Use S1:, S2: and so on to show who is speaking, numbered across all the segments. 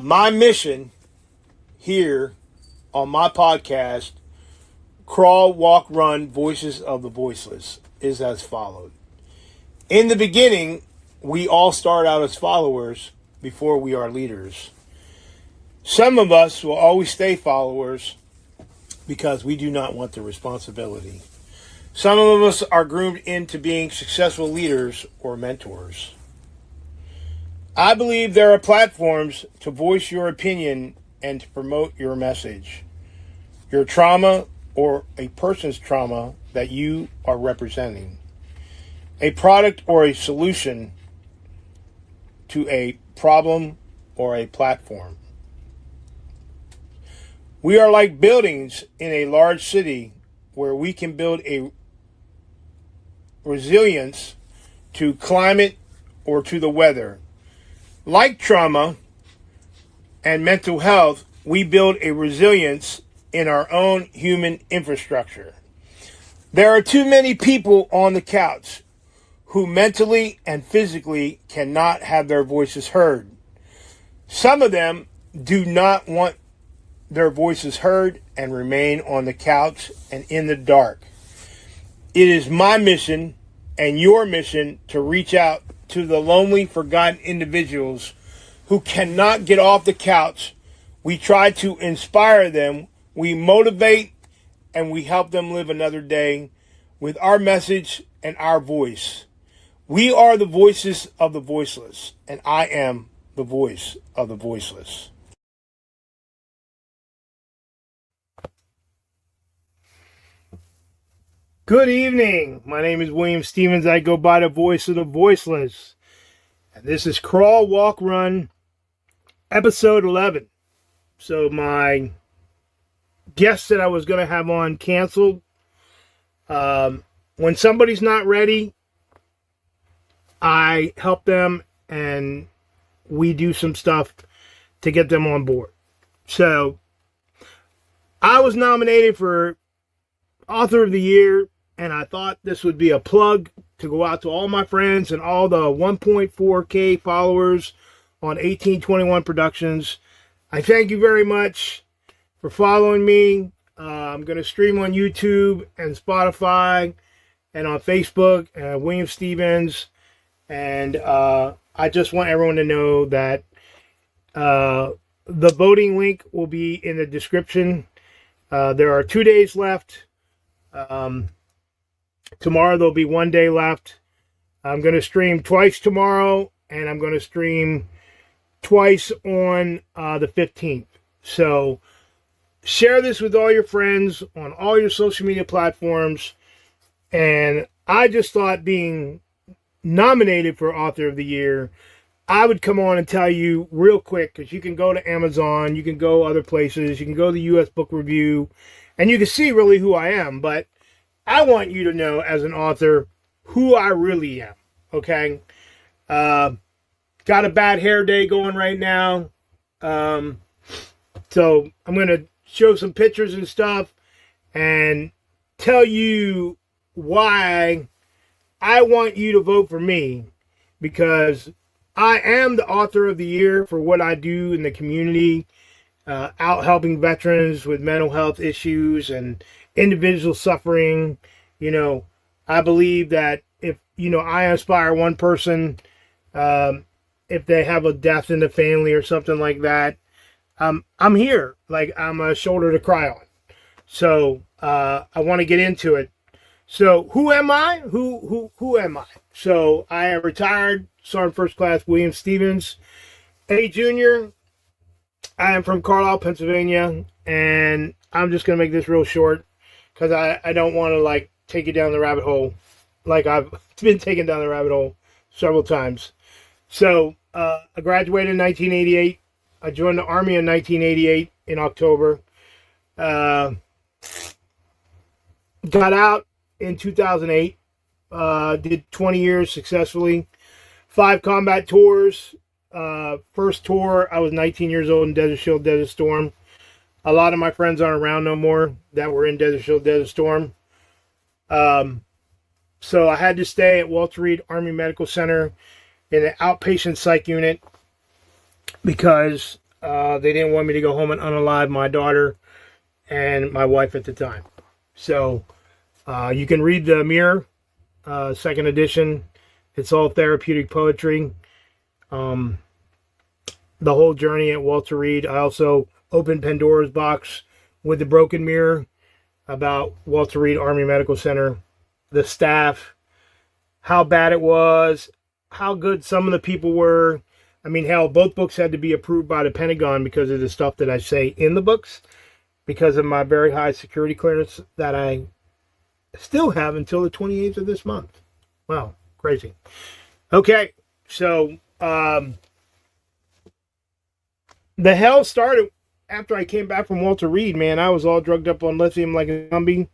S1: My mission here on my podcast, Crawl, Walk, Run, Voices of the Voiceless, is as follows. In the beginning, we all start out as followers before we are leaders. Some of us will always stay followers because we do not want the responsibility. Some of us are groomed into being successful leaders or mentors. I believe there are platforms to voice your opinion and to promote your message, your trauma or a person's trauma that you are representing, a product or a solution to a problem or a platform. We are like buildings in a large city where we can build a resilience to climate or to the weather. Like trauma and mental health, we build a resilience in our own human infrastructure. There are too many people on the couch who mentally and physically cannot have their voices heard. Some of them do not want their voices heard and remain on the couch and in the dark. It is my mission and your mission to reach out to the lonely, forgotten individuals who cannot get off the couch. We try to inspire them, we motivate, and we help them live another day with our message and our voice. We are the voices of the voiceless, and I am the voice of the voiceless. Good evening. My name is William Stevens. I go by the voice of the voiceless. And this is Crawl, Walk, Run, episode 11. So my guest that I was going to have on canceled. When somebody's not ready, I help them and we do some stuff to get them on board. So I was nominated for Author of the Year, and I thought this would be a plug to go out to all my friends and all the 1.4K followers on 1821 Productions. I thank you very much for following me. I'm going to stream on YouTube and Spotify and on Facebook, William Stevens. And I just want everyone to know that the voting link will be in the description. There are 2 days left. Tomorrow there'll be 1 day left. I'm going to stream twice tomorrow, and I'm going to stream twice on the 15th. So share this with all your friends on all your social media platforms. And I just thought being nominated for Author of the Year, I would come on and tell you real quick, because you can go to Amazon, you can go other places, you can go to the U.S. Book Review, and you can see really who I am. But I want you to know, as an author, who I really am, okay? Got a bad hair day going right now. So I'm going to show some pictures and stuff and tell you why I want you to vote for me, because I am the Author of the Year for what I do in the community, out helping veterans with mental health issues and individuals suffering. You know, I believe that if, I inspire one person, if they have a death in the family or something like that, I'm here. Like, I'm a shoulder to cry on. So I want to get into it. So who am I? Who am I? So I am retired Sergeant First Class William Stevens, a junior. I am from Carlisle, Pennsylvania, and I'm just going to make this real short because I don't want to, take you down the rabbit hole like I've been taken down the rabbit hole several times. So I graduated in 1988. I joined the Army in 1988 in October. Got out in 2008. Did 20 years successfully. 5 combat tours. First tour, I was 19 years old in Desert Shield, Desert Storm. A lot of my friends aren't around no more that were in Desert Shield, Desert Storm. So I had to stay at Walter Reed Army Medical Center in an outpatient psych unit because They didn't want me to go home and unalive my daughter and my wife at the time. So you can read The Mirror, second edition. It's all therapeutic poetry. The whole journey at Walter Reed. I also opened Pandora's box with The Broken Mirror about Walter Reed Army Medical Center, the staff, how bad it was, how good some of the people were. I mean, hell, both books had to be approved by the Pentagon because of the stuff that I say in the books, because of my very high security clearance that I still have until the 28th of this month. Wow, crazy. Okay, so the hell started after I came back from Walter Reed, man. I was all drugged up on lithium like a zombie.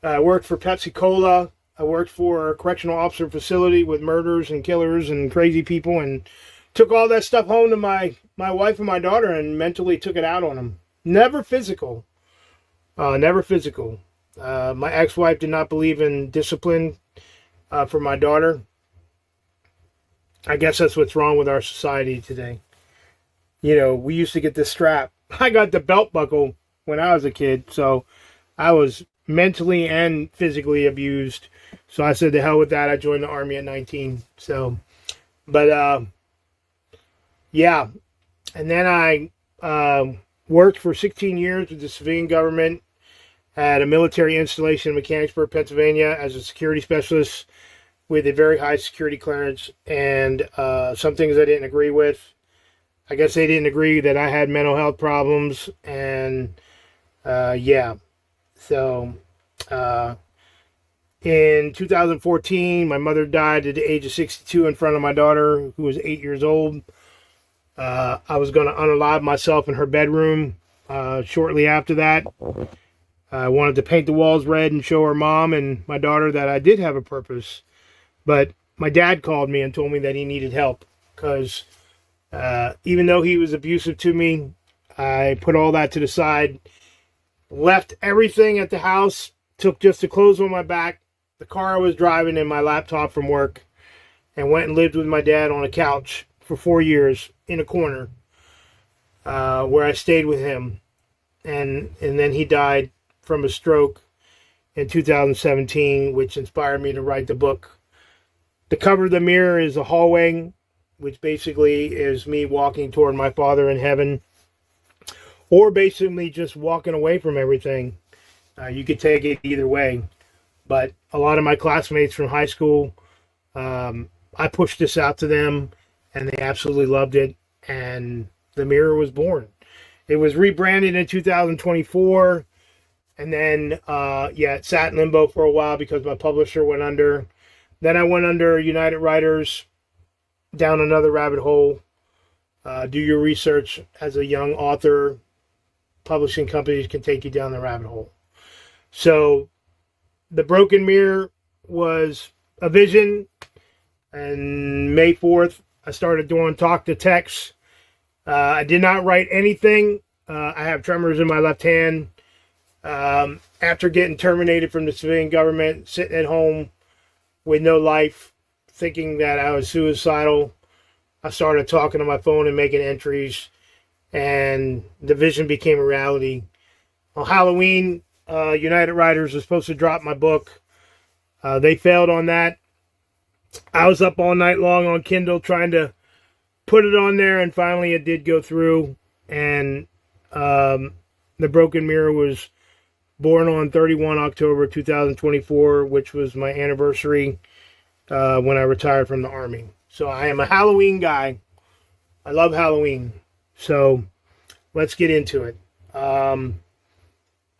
S1: I worked for Pepsi Cola. I worked for a correctional officer facility with murders and killers and crazy people, and took all that stuff home to my wife and my daughter and mentally took it out on them. Never physical. Never physical. My ex-wife did not believe in discipline for my daughter. I guess that's what's wrong with our society today. You know, we used to get this strap. I got the belt buckle when I was a kid, so I was mentally and physically abused. So I said, to hell with that. I joined the Army at 19. So, but yeah. And then I worked for 16 years with the civilian government at a military installation in Mechanicsburg, Pennsylvania, as a security specialist with a very high security clearance. And some things I didn't agree with. I guess they didn't agree that I had mental health problems. And yeah. So in 2014, my mother died at the age of 62 in front of my daughter, who was 8 years old. I was going to unalive myself in her bedroom shortly after that. I wanted to paint the walls red and show her mom and my daughter that I did have a purpose. But my dad called me and told me that he needed help because even though he was abusive to me, I put all that to the side, left everything at the house, took just the clothes on my back, the car I was driving, and my laptop from work, and went and lived with my dad on a couch for 4 years in a corner where I stayed with him. And then he died from a stroke in 2017, which inspired me to write the book. The cover of The Mirror is a hallway, which basically is me walking toward my Father in heaven, or basically just walking away from everything. You could take it either way. But a lot of my classmates from high school, I pushed this out to them, and they absolutely loved it. And The Mirror was born. It was rebranded in 2024. And then, it sat in limbo for a while because my publisher went under. Then I went under United Writers, down another rabbit hole. Do your research as a young author. Publishing companies can take you down the rabbit hole. So The Broken Mirror was a vision. And May 4th, I started doing talk to text. I did not write anything. I have tremors in my left hand. After getting terminated from the civilian government, sitting at home with no life, thinking that I was suicidal, I started talking to my phone and making entries. And the vision became a reality. On Halloween, United Writers was supposed to drop my book. They failed on that. I was up all night long on Kindle trying to put it on there, and finally it did go through. And The Broken Mirror was born on 31 October 2024, which was my anniversary when I retired from the Army. So I am a Halloween guy. I love Halloween. So let's get into it.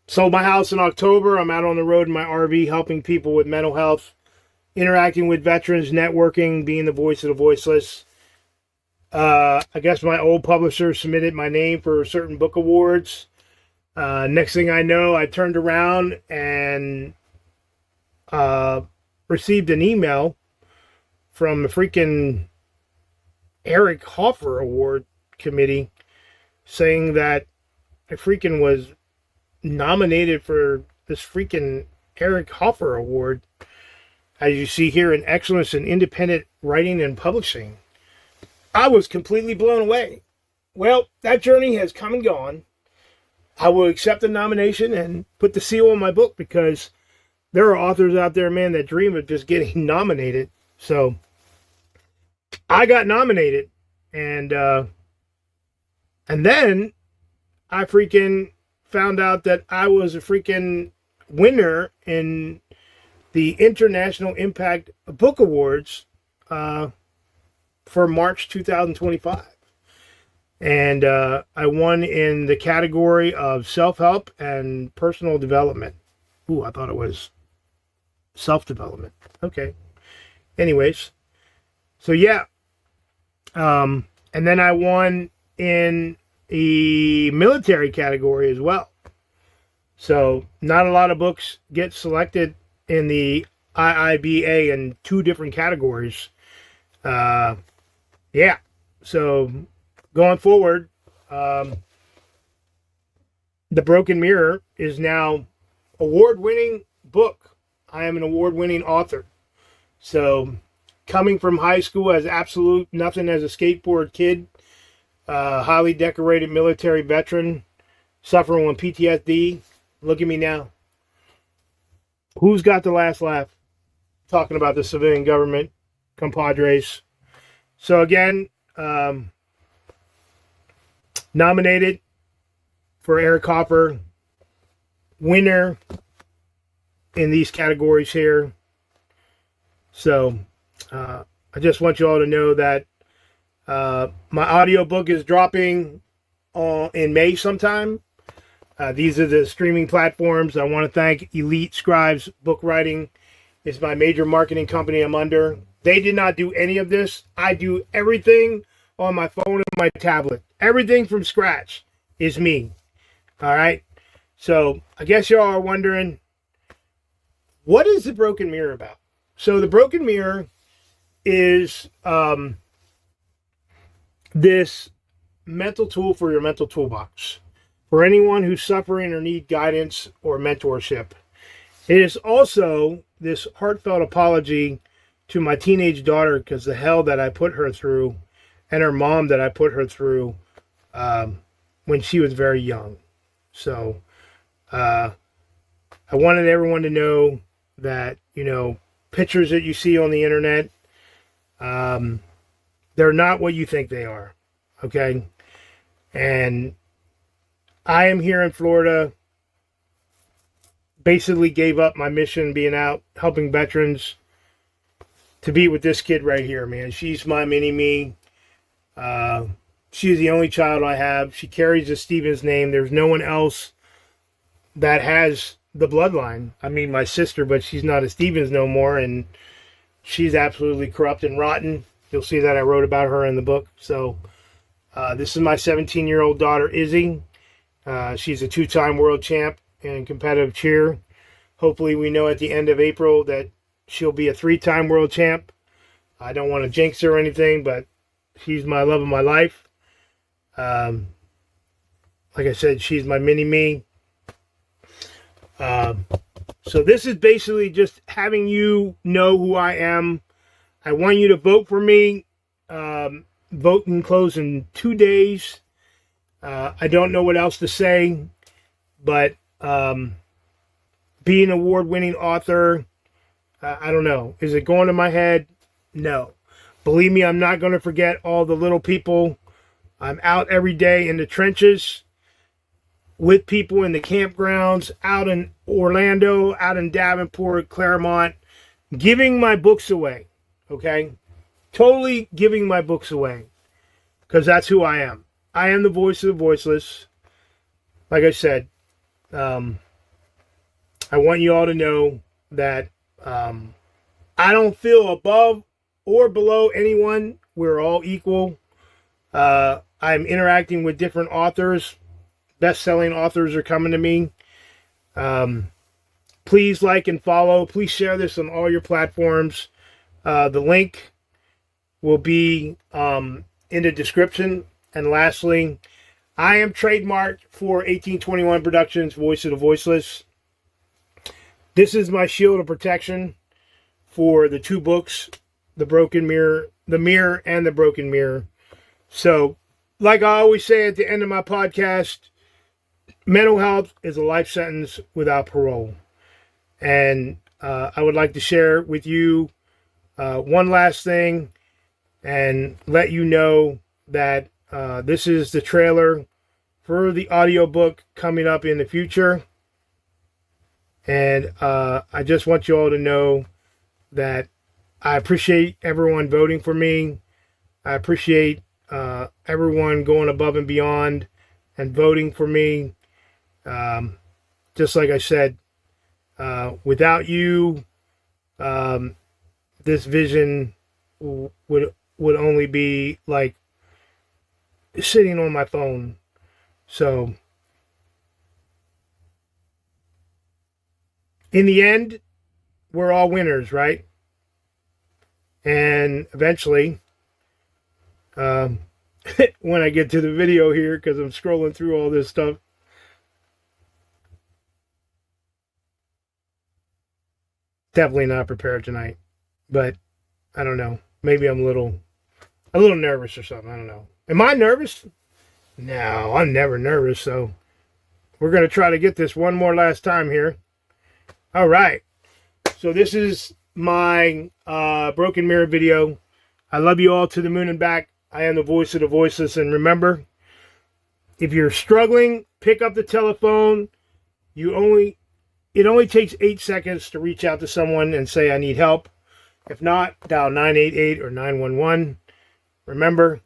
S1: Sold my house in October. I'm out on the road in my RV helping people with mental health, interacting with veterans, networking, being the voice of the voiceless. I guess my old publisher submitted my name for certain book awards. Next thing I know, I turned around and received an email from the freaking Eric Hoffer Award Committee saying that I freaking was nominated for this freaking Eric Hoffer Award, as you see here, in excellence in independent writing and publishing. I was completely blown away. well, that journey has come and gone. I will accept the nomination and put the seal on my book, because there are authors out there, man, that dream of just getting nominated. So I got nominated, and then I freaking found out that I was a freaking winner in the International Impact Book Awards for March 2025. And I won in the category of self-help and personal development. Ooh, I thought it was self-development. Okay. Anyways, so yeah. And then I won in the military category as well. So not a lot of books get selected in the IIBA in 2 different categories. Yeah. So going forward, The Broken Mirror is now award-winning book. I am an award-winning author. So coming from high school as absolute nothing as a skateboard kid, highly decorated military veteran, suffering with PTSD. Look at me now. Who's got the last laugh? Talking about the civilian government, compadres. So again, nominated for Eric Hoffer, winner in these categories here. So I just want you all to know that my audiobook is dropping in May sometime. These are the streaming platforms. I want to thank Elite Scribes Book Writing. It's my major marketing company I'm under. They did not do any of this. I do everything on my phone and my tablet. Everything from scratch is me. All right. So I guess y'all are wondering, what is The Broken Mirror about? So The Broken Mirror is this mental tool for your mental toolbox, for anyone who's suffering or need guidance or mentorship. It is also this heartfelt apology to my teenage daughter, because the hell that I put her through, and her mom that I put her through when she was very young. So I wanted everyone to know that, you know, pictures that you see on the internet, they're not what you think they are. Okay. And I am here in Florida, basically gave up my mission being out helping veterans to be with this kid right here, man. She's my mini-me. She's the only child I have. She carries the Stevens name. There's no one else that has the bloodline. I mean, my sister, but she's not a Stevens no more, and she's absolutely corrupt and rotten. You'll see that I wrote about her in the book. So this is my 17-year-old daughter, Izzy. She's a 2-time world champ in competitive cheer. Hopefully we know at the end of April that she'll be a 3-time world champ. I don't want to jinx her or anything, but she's my love of my life. Like I said, she's my mini-me. So this is basically just having you know who I am. I want you to vote for me. Voting close in 2 days. I don't know what else to say, but being an award-winning author, I don't know. Is it going to my head? No. Believe me, I'm not going to forget all the little people. I'm out every day in the trenches with people in the campgrounds, out in Orlando, out in Davenport, Claremont, giving my books away. Okay? Totally giving my books away, because that's who I am. I am the voice of the voiceless. Like I said, I want you all to know that I don't feel above or below anyone. We're all equal. I'm interacting with different authors. Best-selling authors are coming to me. Please like and follow. Please share this on all your platforms. The link will be in the description. And lastly, I am trademarked for 1821 Productions, Voice of the Voiceless. This is my shield of protection for the 2 books, The Broken Mirror, The Mirror and The Broken Mirror. So like I always say at the end of my podcast, mental health is a life sentence without parole. And I would like to share with you one last thing and let you know that this is the trailer for the audiobook coming up in the future. And I just want you all to know that I appreciate everyone voting for me. I appreciate everyone going above and beyond and voting for me. Just like I said, without you, this vision would only be like sitting on my phone. So in the end, we're all winners, right? And eventually, when I get to the video here, because I'm scrolling through all this stuff, definitely not prepared tonight. But I don't know. Maybe I'm a little nervous or something. I don't know. Am I nervous? No, I'm never nervous. So we're going to try to get this one more last time here. All right. So this is my broken mirror video. I love you all to the moon and back. I am the voice of the voiceless. And remember, if you're struggling, pick up the telephone. It only takes 8 seconds to reach out to someone and say, I need help. If not, dial 988 or 911. Remember,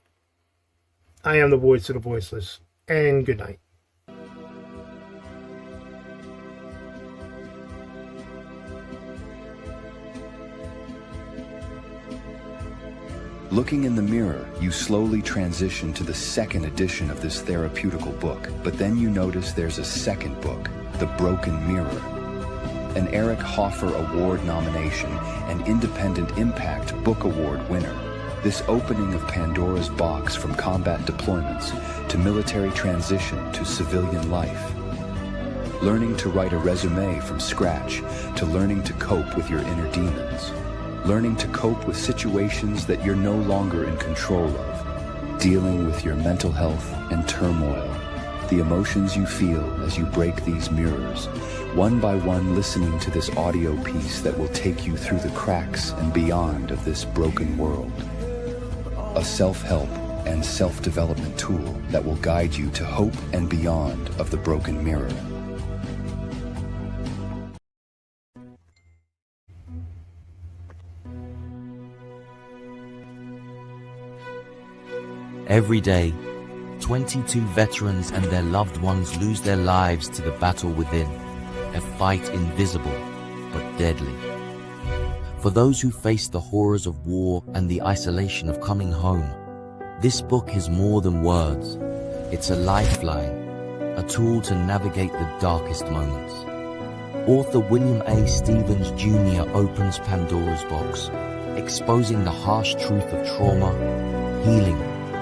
S1: I am the voice of the voiceless. And good night.
S2: Looking in the mirror, you slowly transition to the second edition of this therapeutical book, but then you notice there's a second book, The Broken Mirror. An Eric Hoffer Award nomination and Independent Impact Book Award winner. This opening of Pandora's box from combat deployments to military transition to civilian life. Learning to write a resume from scratch to learning to cope with your inner demons. Learning to cope with situations that you're no longer in control of. Dealing with your mental health and turmoil. The emotions you feel as you break these mirrors. One by one, listening to this audio piece that will take you through the cracks and beyond of this broken world. A self-help and self-development tool that will guide you to hope and beyond of the broken mirror.
S3: Every day, 22 veterans and their loved ones lose their lives to the battle within, a fight invisible but deadly. For those who face the horrors of war and the isolation of coming home, this book is more than words. It's a lifeline, a tool to navigate the darkest moments. Author William A. Stevens Jr. opens Pandora's box, exposing the harsh truth of trauma, healing,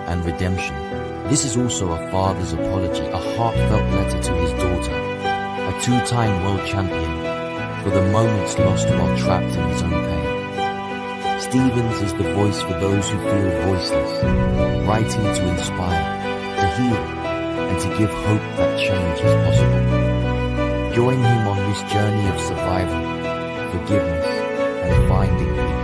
S3: and redemption. This is also a father's apology, a heartfelt letter to his daughter, a two-time world champion, for the moments lost while trapped in his own pain. Stevens is the voice for those who feel voiceless, writing to inspire, to heal, and to give hope that change is possible. Join him on this journey of survival, forgiveness, and finding peace.